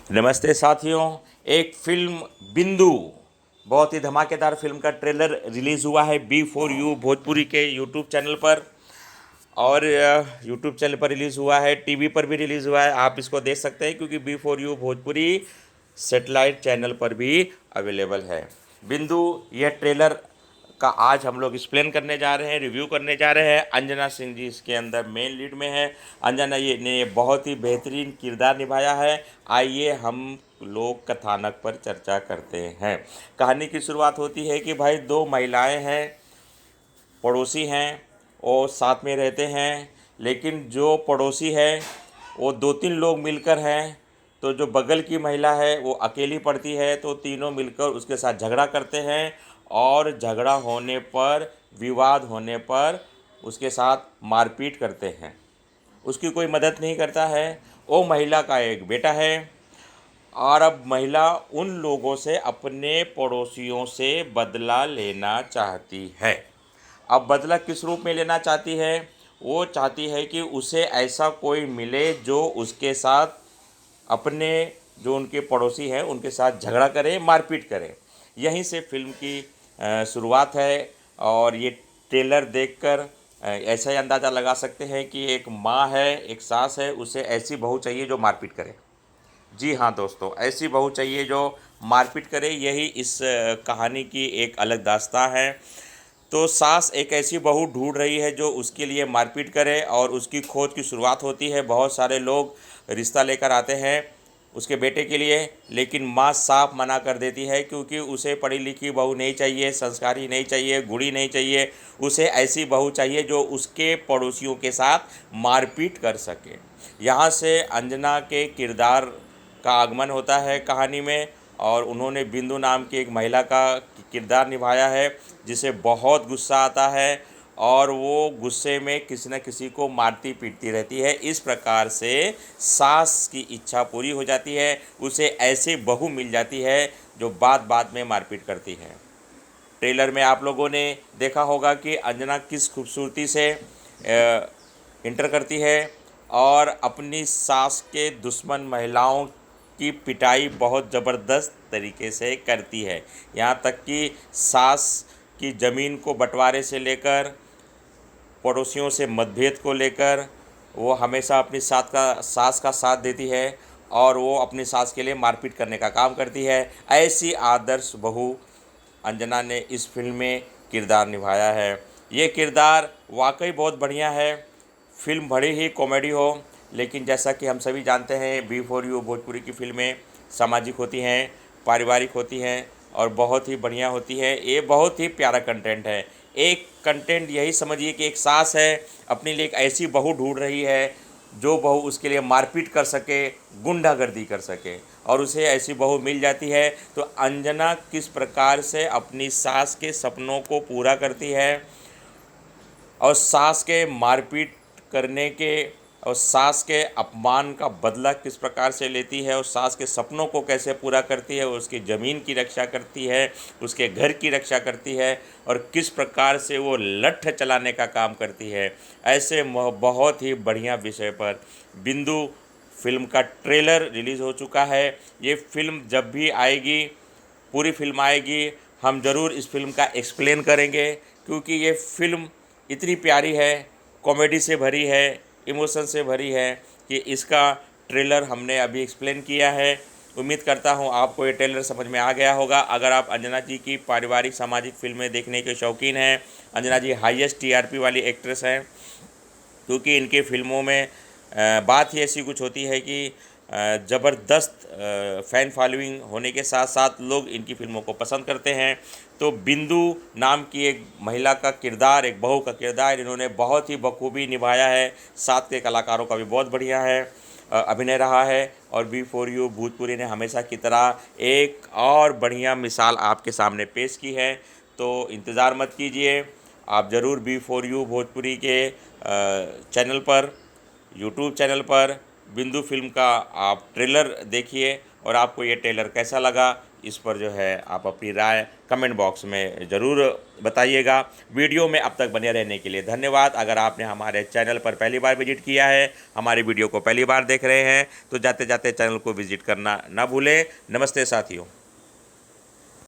नमस्ते साथियों। एक फिल्म बिंदु, बहुत ही धमाकेदार फिल्म का ट्रेलर रिलीज़ हुआ है बी फॉर यू भोजपुरी के यूट्यूब चैनल पर। और यूट्यूब चैनल पर रिलीज़ हुआ है, टीवी पर भी रिलीज़ हुआ है। आप इसको देख सकते हैं क्योंकि B for U Bhojpuri satellite channel पर भी अवेलेबल है। बिंदु, यह ट्रेलर का आज हम लोग एक्सप्लेन करने जा रहे हैं, रिव्यू करने जा रहे हैं। अंजना सिंह जी इसके अंदर मेन लीड में है। अंजना ये बहुत ही बेहतरीन किरदार निभाया है। आइए हम लोग कथानक पर चर्चा करते हैं। कहानी की शुरुआत होती है कि भाई दो महिलाएं हैं, पड़ोसी हैं, और साथ में रहते हैं। लेकिन जो पड़ोसी है वो दो तीन लोग मिलकर हैं, तो जो बगल की महिला है वो अकेली पड़ती है, तो तीनों मिलकर उसके साथ झगड़ा करते हैं। और झगड़ा होने पर, विवाद होने पर उसके साथ मारपीट करते हैं। उसकी कोई मदद नहीं करता है। वो महिला का एक बेटा है। और अब महिला उन लोगों से, अपने पड़ोसियों से बदला लेना चाहती है। अब बदला किस रूप में लेना चाहती है? वो चाहती है कि उसे ऐसा कोई मिले जो उसके साथ, अपने जो उनके पड़ोसी हैं उनके साथ झगड़ा करे, मारपीट करे। यहीं से फिल्म की शुरुआत है। और ये ट्रेलर देखकर ऐसा ही अंदाज़ा लगा सकते हैं कि एक माँ है, एक सास है, उसे ऐसी बहू चाहिए जो मारपीट करे। जी हाँ दोस्तों, ऐसी बहू चाहिए जो मारपीट करे। यही इस कहानी की एक अलग दास्तां है। तो सास एक ऐसी बहू ढूंढ रही है जो उसके लिए मारपीट करे, और उसकी खोज की शुरुआत होती है। बहुत सारे लोग रिश्ता लेकर आते हैं उसके बेटे के लिए, लेकिन माँ साफ मना कर देती है क्योंकि उसे पढ़ी लिखी बहू नहीं चाहिए, संस्कारी नहीं चाहिए, गुड़ी नहीं चाहिए। उसे ऐसी बहू चाहिए जो उसके पड़ोसियों के साथ मारपीट कर सके। यहाँ से अंजना के किरदार का आगमन होता है कहानी में। और उन्होंने बिंदु नाम की एक महिला का किरदार निभाया है जिसे बहुत गुस्सा आता है, और वो गुस्से में किसी न किसी को मारती पीटती रहती है। इस प्रकार से सास की इच्छा पूरी हो जाती है, उसे ऐसे बहू मिल जाती है जो बात बात में मारपीट करती है। ट्रेलर में आप लोगों ने देखा होगा कि अंजना किस खूबसूरती से इंटर करती है, और अपनी सास के दुश्मन महिलाओं की पिटाई बहुत ज़बरदस्त तरीके से करती है। यहाँ तक कि सास की ज़मीन को बंटवारे से लेकर, पड़ोसियों से मतभेद को लेकर, वो हमेशा अपनी सास का साथ देती है, और वो अपनी सास के लिए मारपीट करने का काम करती है। ऐसी आदर्श बहू अंजना ने इस फिल्म में किरदार निभाया है। ये किरदार वाकई बहुत बढ़िया है। फिल्म भले ही कॉमेडी हो, लेकिन जैसा कि हम सभी जानते हैं बी फॉर यू भोजपुरी की फिल्में सामाजिक होती हैं, पारिवारिक होती हैं, और बहुत ही बढ़िया होती है। ये बहुत ही प्यारा कंटेंट है। एक कंटेंट यही समझिए कि एक सास है, अपने लिए एक ऐसी बहू ढूंढ रही है जो बहू उसके लिए मारपीट कर सके, गुंडागर्दी कर सके, और उसे ऐसी बहू मिल जाती है। तो अंजना किस प्रकार से अपनी सास के सपनों को पूरा करती है, और सास के मारपीट करने के, और सास के अपमान का बदला किस प्रकार से लेती है, और सास के सपनों को कैसे पूरा करती है, उसकी ज़मीन की रक्षा करती है, उसके घर की रक्षा करती है, और किस प्रकार से वो लठ चलाने का काम करती है। ऐसे बहुत ही बढ़िया विषय पर बिंदु फिल्म का ट्रेलर रिलीज़ हो चुका है। ये फिल्म जब भी आएगी, पूरी फिल्म आएगी, हम ज़रूर इस फिल्म का एक्सप्लेन करेंगे, क्योंकि ये फिल्म इतनी प्यारी है, कॉमेडी से भरी है, इमोशन से भरी है, कि इसका ट्रेलर हमने अभी एक्सप्लेन किया है। उम्मीद करता हूँ आपको ये ट्रेलर समझ में आ गया होगा। अगर आप अंजना जी की पारिवारिक सामाजिक फिल्में देखने के शौकीन हैं, अंजना जी हाईएस्ट टीआरपी वाली एक्ट्रेस हैं, क्योंकि इनके फिल्मों में बात ही ऐसी कुछ होती है कि ज़बरदस्त फ़ैन फॉलोइंग होने के साथ साथ लोग इनकी फ़िल्मों को पसंद करते हैं। तो बिंदु नाम की एक महिला का किरदार, एक बहू का किरदार इन्होंने बहुत ही बखूबी निभाया है। साथ के कलाकारों का भी बहुत बढ़िया है अभिनय रहा है। और बी फॉर यू भोजपुरी ने हमेशा की तरह एक और बढ़िया मिसाल आपके सामने पेश की है। तो इंतज़ार मत कीजिए, आप ज़रूर बी फॉर यू भोजपुरी के चैनल पर, यूट्यूब चैनल पर बिंदु फिल्म का आप ट्रेलर देखिए, और आपको ये ट्रेलर कैसा लगा इस पर जो है आप अपनी राय कमेंट बॉक्स में ज़रूर बताइएगा। वीडियो में अब तक बने रहने के लिए धन्यवाद। अगर आपने हमारे चैनल पर पहली बार विजिट किया है, हमारी वीडियो को पहली बार देख रहे हैं, तो जाते जाते चैनल को विजिट करना ना भूलें। नमस्ते साथियों।